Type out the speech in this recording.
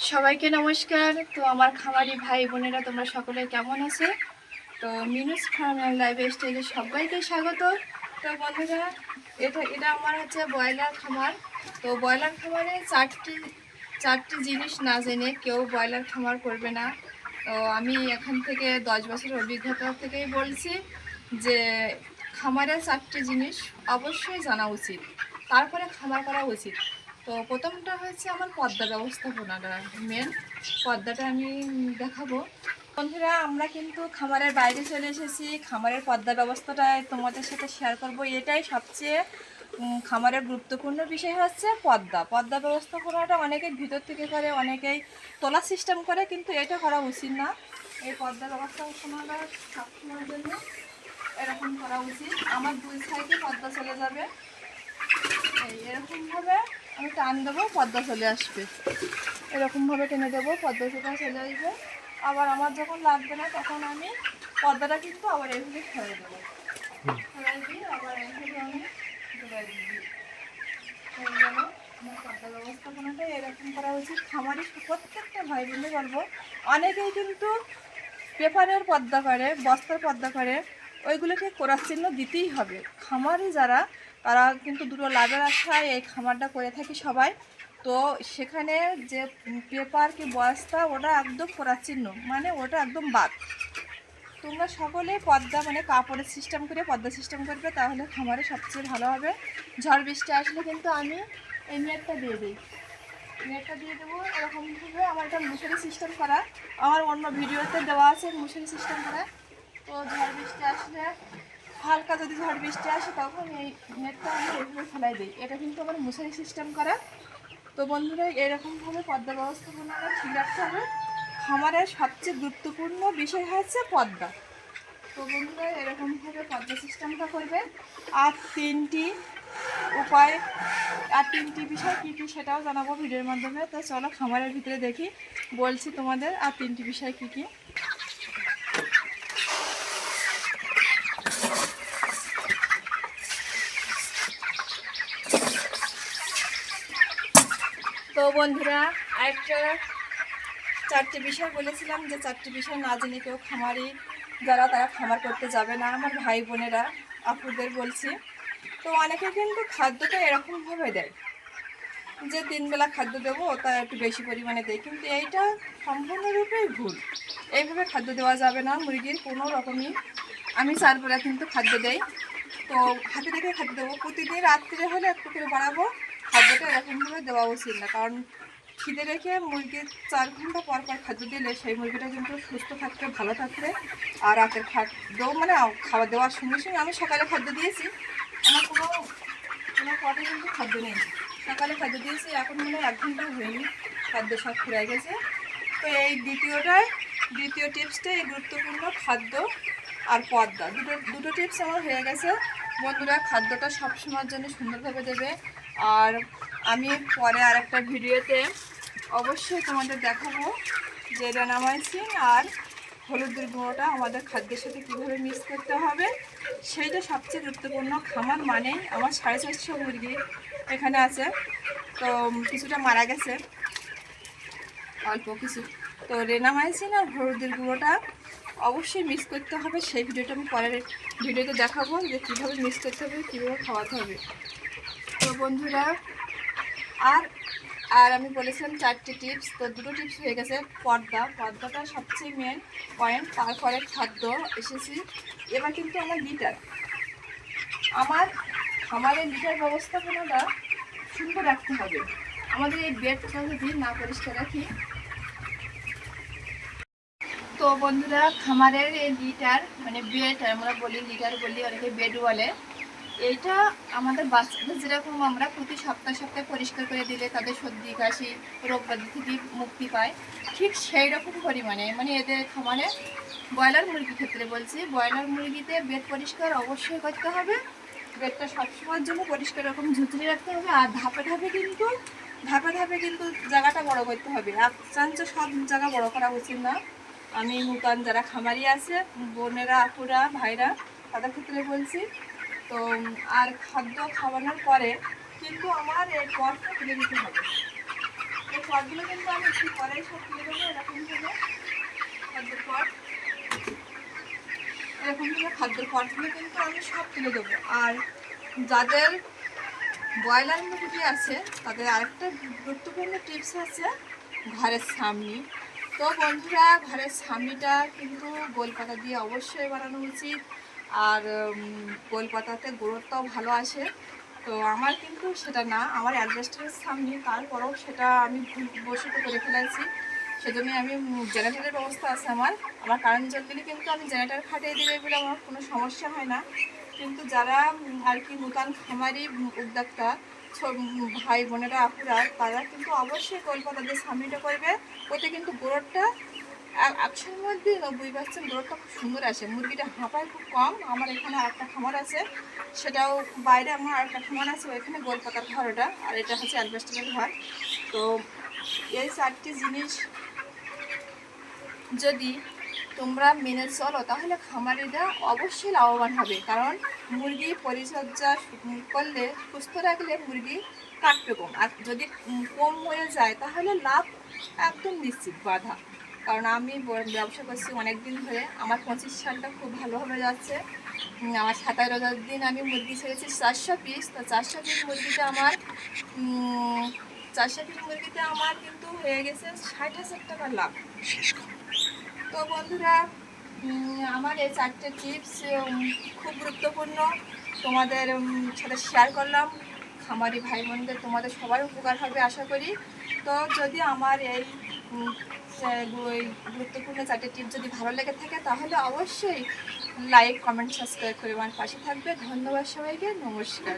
সবাইকে নমস্কার। তো আমার খামারি ভাই বোনেরা তোমরা সকলে কেমন আছে? তো মিনুস ফার্ম অ্যান্ড লাইফ স্টাইলে সবাইকে স্বাগত। তো বন্ধুরা, এটা আমার হচ্ছে ব্রয়লার খামার। তো ব্রয়লার খামারে চারটি জিনিস না জেনে কেউ ব্রয়লার খামার করবে না। তো আমি এখান থেকে 10 বছরের অভিজ্ঞতা থেকেই বলছি যে খামারের চারটি জিনিস অবশ্যই জানা উচিত, তারপরে খামার করা উচিত। তো প্রথমটা হচ্ছে আমার পর্দা ব্যবস্থাপনাটা, মেন পর্দাটা আমি দেখাবো। বন্ধুরা, আমরা কিন্তু খামারের বাইরে চলে এসেছি। খামারের পর্দা ব্যবস্থাটাই তোমাদের সাথে শেয়ার করব। এটাই সবচেয়ে খামারের গুরুত্বপূর্ণ বিষয় হচ্ছে পর্দা ব্যবস্থাপনাটা অনেকেই ভিতর থেকে করে, অনেকেই তোলা সিস্টেম করে, কিন্তু এটা করা উচিত না। এই পর্দা ব্যবস্থাপনাটা সবসময়ের জন্য এরকম করা উচিত। আমার দুই সাইডে পর্দা চলে যাবে, এরকমভাবে আমি টান দেবো, পর্দা চলে আসবে। এরকমভাবে টেনে দেবো, পর্দাটা চলে আসবে। আবার আমার যখন লাগবে না তখন আমি পর্দাটা কিন্তু আবার এইভাবে সরাই দেবো, সরাই দিই, আবার এইভাবে আমি ধরে দিই। আমার পর্দা ব্যবস্থাপনাটা এরকম করা উচিত। খামারি প্রত্যেকটা ভাই বোনদের বলবো, অনেকেই কিন্তু পেপারের পর্দা করে, বস্তার পর্দা করে, ওইগুলোকে করার চিহ্ন দিতেই হবে। খামারি যারা, তারা কিন্তু দুটো লাভের আশায় এই খামারটা করে থাকি সবাই। তো সেখানে যে পেপার কি বস্তা, ওটা একদম করার চিহ্ন, মানে ওটা একদম বাদ। তোমরা সকলে পর্দা মানে কাপড়ের সিস্টেম করে পর্দা সিস্টেম করবে, তাহলে খামারে সবচেয়ে ভালো হবে। ঝড় বৃষ্টি আসলে কিন্তু আমি এই নেটটা দিয়ে দিই, নেটটা দিয়ে দেবো এরকমভাবে। আমার এটা মশারি সিস্টেম করা, আমার অন্য ভিডিওতে দেওয়া আছে মশারি সিস্টেম করা। তো ঝড় বৃষ্টি আসলে, হালকা যদি ঝড় বৃষ্টি আসে, তখন এই নেটটা আমি এইভাবে ফেলাই দিই। এটা কিন্তু আমার মশারি সিস্টেম করা। তো বন্ধুরা, এরকমভাবে পর্দা ব্যবস্থাপনাটা ঠিক রাখতে হবে। খামারের সবচেয়ে গুরুত্বপূর্ণ বিষয় হচ্ছে পর্দা। তো বন্ধুরা, এরকমভাবে পর্দা সিস্টেমটা করবে। আর তিনটি বিষয় কী কী সেটাও জানাবো ভিডিওর মাধ্যমে। তো চলো খামারের ভিতরে দেখি, বলছি তোমাদের আর তিনটি বিষয় কী কী। তো বন্ধুরা, আরেকটা চারটি বিষয় বলেছিলাম যে চারটি বিষয় না জেনে কেউ খামারি যারা, তারা খামার করতে যাবে না। আমার ভাই বোনেরা, আপুদের বলছি। তো অনেকে কিন্তু খাদ্যটা এরকমভাবে দেয় যে 3 বেলা খাদ্য দেবো, তা একটু বেশি পরিমাণে দেয়, কিন্তু এইটা সম্পূর্ণরূপেই ভুল। এইভাবে খাদ্য দেওয়া যাবে না মুরগির কোনো রকমই। আমি 4 বেলা কিন্তু খাদ্য দেই। তো হাতে রেখে খাদ্য দেবো। প্রতিদিন রাত্রে হলে একটু করে বাড়াবো। খাদ্যটা এরকমভাবে দেওয়া উচিত না, কারণ খিদে রেখে মুরগির 4 ঘন্টা পর পর খাদ্য দিলে সেই মুরগিটা কিন্তু সুস্থ থাকবে, ভালো থাকবে। আর রাতের খাদ্য মানে খাওয়া দেওয়ার সঙ্গে সঙ্গে, আমি সকালে খাদ্য দিয়েছি, আমার কোনো পটে কিন্তু খাদ্য নেই। সকালে খাদ্য দিয়েছি, এখন মনে হয় 1 ঘন্টা হয়নি, খাদ্য সব ফুরাই গেছে। তো এই দ্বিতীয় টিপসটা এই গুরুত্বপূর্ণ, খাদ্য আর পর্দা, দুটো টিপস আমার হয়ে গেছে। বন্ধুরা, খাদ্যটা সবসময়ের জন্য সুন্দরভাবে দেবে। আর আমি পরে আরেকটা ভিডিওতে অবশ্যই তোমাদের দেখাবো যে রেনামাইসিন আর হলুদের গুঁড়োটা আমাদের খাদ্যের সাথে কীভাবে মিক্স করতে হবে, সেইটা সবচেয়ে গুরুত্বপূর্ণ। খামার মানেই আমার 450 মুরগি এখানে আছে। তো কিছুটা মারা গেছে, অল্প কিছু। তো রেনামাইসিন আর হলুদের গুঁড়োটা অবশ্যই মিক্স করতে হবে। সেই ভিডিওটা আমি পরের ভিডিওতে দেখাবো যে কীভাবে মিক্স করতে হবে, কীভাবে খাওয়াতে হবে। তো বন্ধুরা, আর আমি বলেছিলাম 4টি টিপস, তো 2টো টিপস হয়ে গেছে। পর্দাটা সবচেয়ে মেন পয়েন্ট, তারপরে খাদ্য এসেছি। এবার কিন্তু আমার খামারের লিটার ব্যবস্থাপনাটা সুন্দর রাখতে হবে। আমাদের এই বেডটা যদি না পরিষ্কার রাখি, তো বন্ধুরা, খামারের এই লিটার মানে বেড, আমরা বলি লিটার বলি, অনেকে বেড বলে। এইটা আমাদের বাচ্চাদের যেরকম আমরা প্রতি সপ্তাহে পরিষ্কার করে দিলে তাদের সর্দি কাশি রোগ ব্যাধি থেকে মুক্তি পায়, ঠিক সেই রকম পরিমাণে মানে এদের খামারে ব্রয়লার মুরগির ক্ষেত্রে বলছি, ব্রয়লার মুরগিতে বেড পরিষ্কার অবশ্যই করতে হবে। বেডটা সবসময়ের জন্য পরিষ্কার রকম ঝুঁচড়ে রাখতে হবে। আর ধাপে ধাপে কিন্তু জায়গাটা বড় করতে হবে। এক চান্সে সব জায়গা বড় করা উচিত না। আমি নূতন যারা খামারি আছে, বোনেরা, আপুরা, ভাইরা, তাদের ক্ষেত্রে বলছি। তো আর খাদ্য খাওয়ানোর পরে কিন্তু আমার এই পটটা তুলে দিতে হবে। এই পটগুলো কিন্তু আমি একটু পরেই সব তুলে দেবো। এরকম থেকে খাদ্যের পটগুলো কিন্তু আমি সব তুলে দেবো। আর যাদের ব্রয়লার মুরগি আছে তাদের আরেকটা গুরুত্বপূর্ণ টিপস আছে ঘরের সামনি। তো বন্ধুরা, ঘরের সামনিটা কিন্তু গোল পাতা দিয়ে অবশ্যই বানানো উচিত। আর গোল পাতাতে গ্রোথটাও ভালো আসে। তো আমার কিন্তু সেটা না, আমার অ্যাডজাস্টারের সামনে, তারপরেও সেটা আমি ভুলবশত করে ফেলেছি। সেজন্যই আমি জেনারেটারের ব্যবস্থা আছে আমার। আমার কারেন্ট জল দিলে কিন্তু আমি জেনারেটার খাটিয়ে দিলে বলে আমার কোনো সমস্যা হয় না। কিন্তু যারা আর কি নূতন খামারি উদ্যোক্তা ভাই বোনেরা আপুরা, তারা কিন্তু অবশ্যই কলপাতাদের সামনেটা করবে। ওতে কিন্তু গ্রোথটা 100-র মধ্যে 90% গ্রোথটা খুব সুন্দর আসে। মুরগিটা হাঁপায় খুব কম। আমার এখানে আরেকটা খামার আছে, সেটাও বাইরে আমার আরেকটা খামার আছে, ওইখানে গোলপাতার ঘর ওটা, আর এটা হচ্ছে অ্যালবেস্টারের ঘর। তো এই 4টি জিনিস যদি তোমরা মেনে চলো তাহলে খামারিরা অবশ্যই লাভবান হবে। কারণ মুরগি পরিচর্যা করলে, সুস্থ রাখলে মুরগি কাটবে কম। আর যদি কম হয়ে যায় তাহলে লাভ একদম নিশ্চিত বাধা। কারণ আমি ব্যবসা করছি অনেক দিন ধরে, আমার 25 সালটা খুব ভালোভাবে যাচ্ছে। আমার 17 দিন আমি মুরগি ছেড়েছি 400 পিস। তো 400 পিস মুরগিতে আমার 400 পিস মুরগিতে আমার কিন্তু হয়ে গেছে 60,000 টাকার লাভ। তো বন্ধুরা, আমার এই 4টে টিপস খুব গুরুত্বপূর্ণ, তোমাদের সাথে শেয়ার করলাম। খামারি ভাই বোনদের তোমাদের সবার উপকার হবে আশা করি। তো যদি আমার এই গুরুত্বপূর্ণ 4টে টিপস যদি ভালো লেগে থাকে তাহলে অবশ্যই লাইক, কমেন্ট, সাবস্ক্রাইব করে আমার পাশে থাকবে। ধন্যবাদ সবাইকে, নমস্কার।